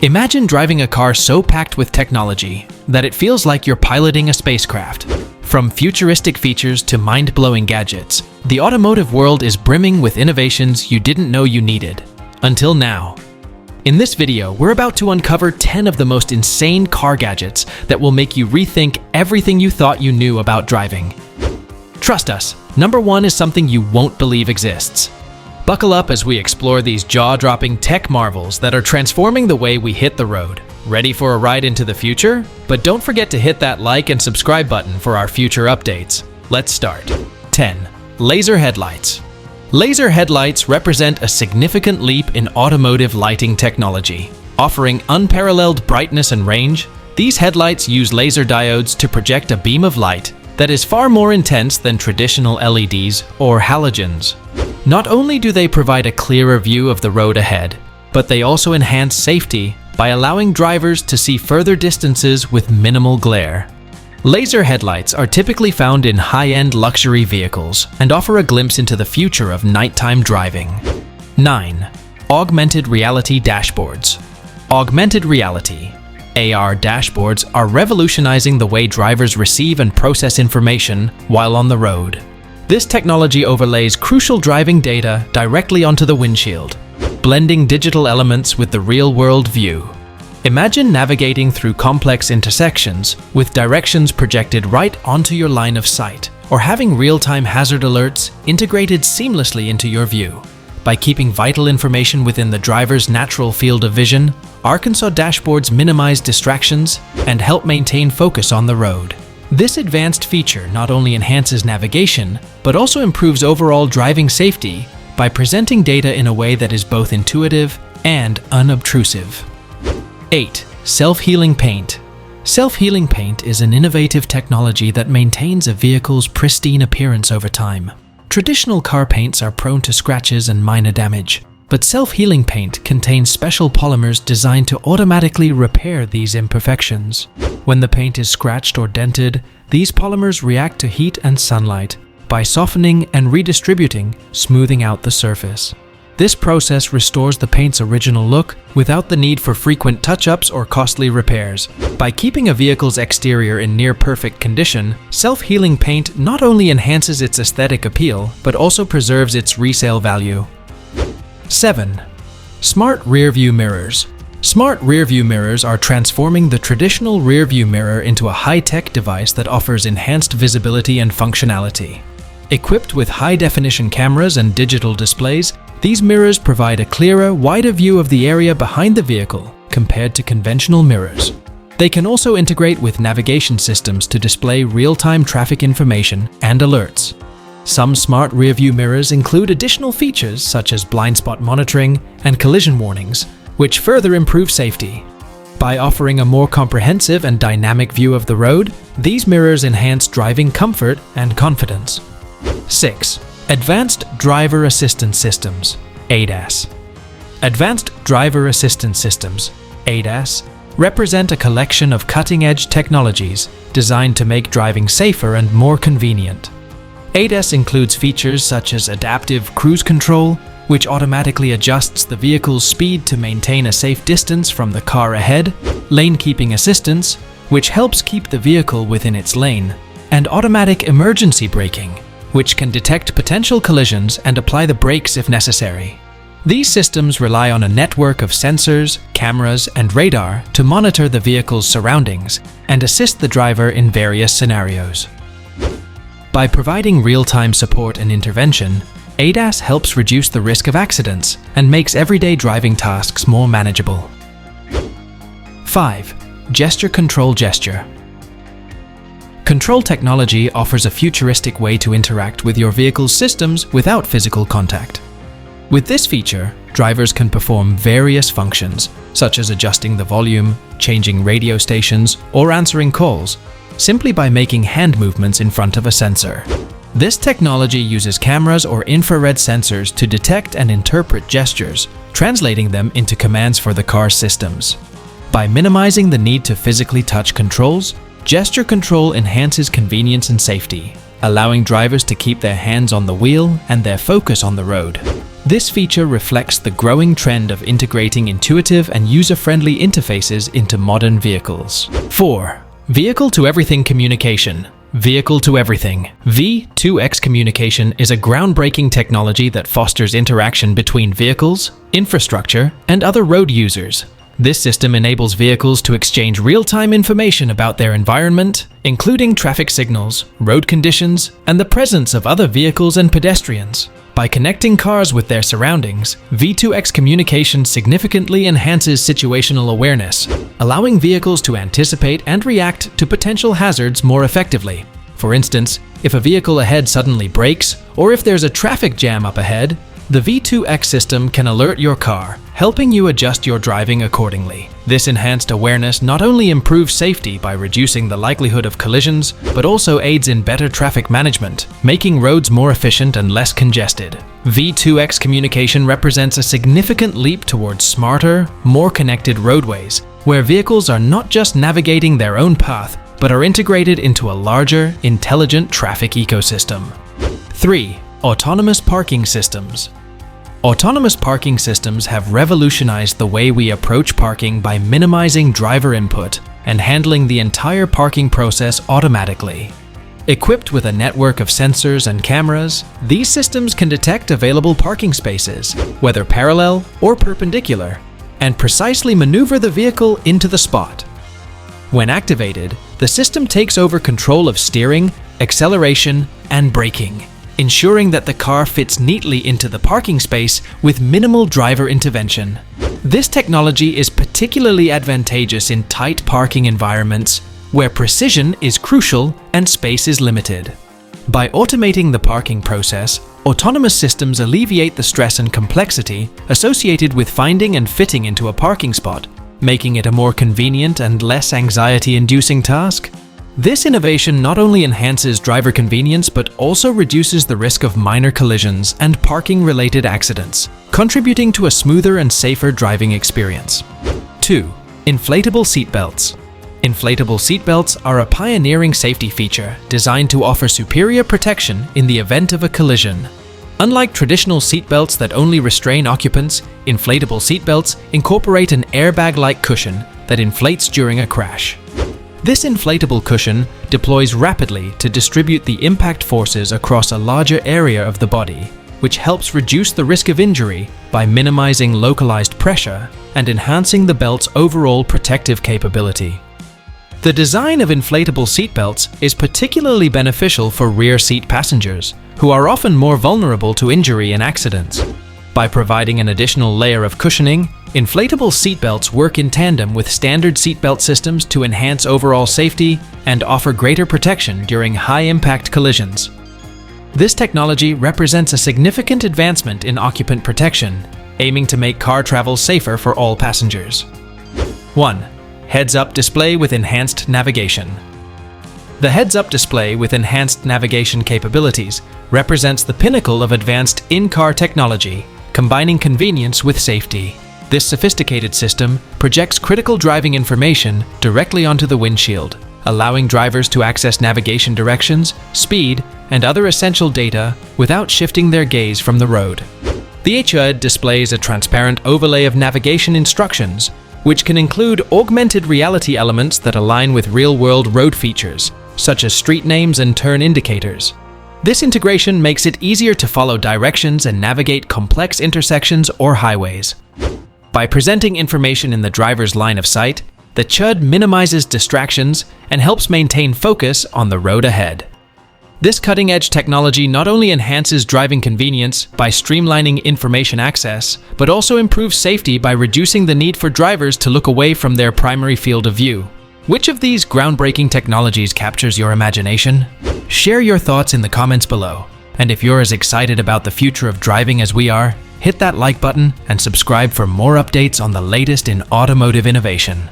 Imagine driving a car so packed with technology that it feels like you're piloting a spacecraft. From futuristic features to mind-blowing gadgets, the automotive world is brimming with innovations you didn't know you needed. Until now. In this video, we're about to uncover 10 of the most insane car gadgets that will make you rethink everything you thought you knew about driving. Trust us, number 1 is something you won't believe exists. Buckle up as we explore these jaw-dropping tech marvels that are transforming the way we hit the road. Ready for a ride into the future? But don't forget to hit that like and subscribe button for our future updates. Let's start. 10. Laser headlights. Laser headlights represent a significant leap in automotive lighting technology. Offering unparalleled brightness and range, these headlights use laser diodes to project a beam of light that is far more intense than traditional LEDs or halogens. Not only do they provide a clearer view of the road ahead, but they also enhance safety by allowing drivers to see further distances with minimal glare. Laser headlights are typically found in high-end luxury vehicles and offer a glimpse into the future of nighttime driving. 9. Augmented reality dashboards. Augmented reality (AR) dashboards are revolutionizing the way drivers receive and process information while on the road. This technology overlays crucial driving data directly onto the windshield, blending digital elements with the real-world view. Imagine navigating through complex intersections with directions projected right onto your line of sight, or having real-time hazard alerts integrated seamlessly into your view. By keeping vital information within the driver's natural field of vision, Arkansas dashboards minimize distractions and help maintain focus on the road. This advanced feature not only enhances navigation, but also improves overall driving safety by presenting data in a way that is both intuitive and unobtrusive. 8. Self-healing paint. Self-healing paint is an innovative technology that maintains a vehicle's pristine appearance over time. Traditional car paints are prone to scratches and minor damage, but self-healing paint contains special polymers designed to automatically repair these imperfections. When the paint is scratched or dented, these polymers react to heat and sunlight by softening and redistributing, smoothing out the surface. This process restores the paint's original look without the need for frequent touch-ups or costly repairs. By keeping a vehicle's exterior in near-perfect condition, self-healing paint not only enhances its aesthetic appeal, but also preserves its resale value. 7. Smart rearview mirrors. Smart rearview mirrors are transforming the traditional rearview mirror into a high-tech device that offers enhanced visibility and functionality. Equipped with high-definition cameras and digital displays, these mirrors provide a clearer, wider view of the area behind the vehicle compared to conventional mirrors. They can also integrate with navigation systems to display real-time traffic information and alerts. Some smart rearview mirrors include additional features such as blind spot monitoring and collision warnings, which further improve safety. By offering a more comprehensive and dynamic view of the road, these mirrors enhance driving comfort and confidence. 6. Advanced Driver Assistance Systems (ADAS). Advanced Driver Assistance Systems (ADAS) represent a collection of cutting-edge technologies designed to make driving safer and more convenient. ADAS includes features such as adaptive cruise control, which automatically adjusts the vehicle's speed to maintain a safe distance from the car ahead, lane keeping assistance, which helps keep the vehicle within its lane, and automatic emergency braking, which can detect potential collisions and apply the brakes if necessary. These systems rely on a network of sensors, cameras, and radar to monitor the vehicle's surroundings and assist the driver in various scenarios. By providing real-time support and intervention, ADAS helps reduce the risk of accidents and makes everyday driving tasks more manageable. 5. Gesture Control Gesture. Control technology offers a futuristic way to interact with your vehicle's systems without physical contact. With this feature, drivers can perform various functions, such as adjusting the volume, changing radio stations, or answering calls, simply by making hand movements in front of a sensor. This technology uses cameras or infrared sensors to detect and interpret gestures, translating them into commands for the car's systems. By minimizing the need to physically touch controls, gesture control enhances convenience and safety, allowing drivers to keep their hands on the wheel and their focus on the road. This feature reflects the growing trend of integrating intuitive and user-friendly interfaces into modern vehicles. 4. Vehicle-to-everything communication. Vehicle-to-everything. V2X communication is a groundbreaking technology that fosters interaction between vehicles, infrastructure, and other road users. This system enables vehicles to exchange real-time information about their environment, including traffic signals, road conditions, and the presence of other vehicles and pedestrians. By connecting cars with their surroundings, V2X communication significantly enhances situational awareness, allowing vehicles to anticipate and react to potential hazards more effectively. For instance, if a vehicle ahead suddenly brakes, or if there's a traffic jam up ahead, the V2X system can alert your car, helping you adjust your driving accordingly. This enhanced awareness not only improves safety by reducing the likelihood of collisions, but also aids in better traffic management, making roads more efficient and less congested. V2X communication represents a significant leap towards smarter, more connected roadways, where vehicles are not just navigating their own path, but are integrated into a larger, intelligent traffic ecosystem. 3. Autonomous parking systems. Autonomous parking systems have revolutionized the way we approach parking by minimizing driver input and handling the entire parking process automatically. Equipped with a network of sensors and cameras, these systems can detect available parking spaces, whether parallel or perpendicular, and precisely maneuver the vehicle into the spot. When activated, the system takes over control of steering, acceleration, and braking, ensuring that the car fits neatly into the parking space with minimal driver intervention. This technology is particularly advantageous in tight parking environments where precision is crucial and space is limited. By automating the parking process, autonomous systems alleviate the stress and complexity associated with finding and fitting into a parking spot, making it a more convenient and less anxiety-inducing task. This innovation not only enhances driver convenience but also reduces the risk of minor collisions and parking-related accidents, contributing to a smoother and safer driving experience. 2. Inflatable seatbelts. Inflatable seatbelts are a pioneering safety feature designed to offer superior protection in the event of a collision. Unlike traditional seatbelts that only restrain occupants, inflatable seatbelts incorporate an airbag-like cushion that inflates during a crash. This inflatable cushion deploys rapidly to distribute the impact forces across a larger area of the body, which helps reduce the risk of injury by minimizing localized pressure and enhancing the belt's overall protective capability. The design of inflatable seatbelts is particularly beneficial for rear seat passengers, who are often more vulnerable to injury and accidents. By providing an additional layer of cushioning, inflatable seatbelts work in tandem with standard seatbelt systems to enhance overall safety and offer greater protection during high-impact collisions. This technology represents a significant advancement in occupant protection, aiming to make car travel safer for all passengers. 1. Heads-up display with enhanced navigation. The heads-up display with enhanced navigation capabilities represents the pinnacle of advanced in-car technology, combining convenience with safety. This sophisticated system projects critical driving information directly onto the windshield, allowing drivers to access navigation directions, speed, and other essential data without shifting their gaze from the road. The HUD displays a transparent overlay of navigation instructions, which can include augmented reality elements that align with real-world road features, such as street names and turn indicators. This integration makes it easier to follow directions and navigate complex intersections or highways. By presenting information in the driver's line of sight, the HUD minimizes distractions and helps maintain focus on the road ahead. This cutting-edge technology not only enhances driving convenience by streamlining information access, but also improves safety by reducing the need for drivers to look away from their primary field of view. Which of these groundbreaking technologies captures your imagination? Share your thoughts in the comments below. And if you're as excited about the future of driving as we are, hit that like button and subscribe for more updates on the latest in automotive innovation.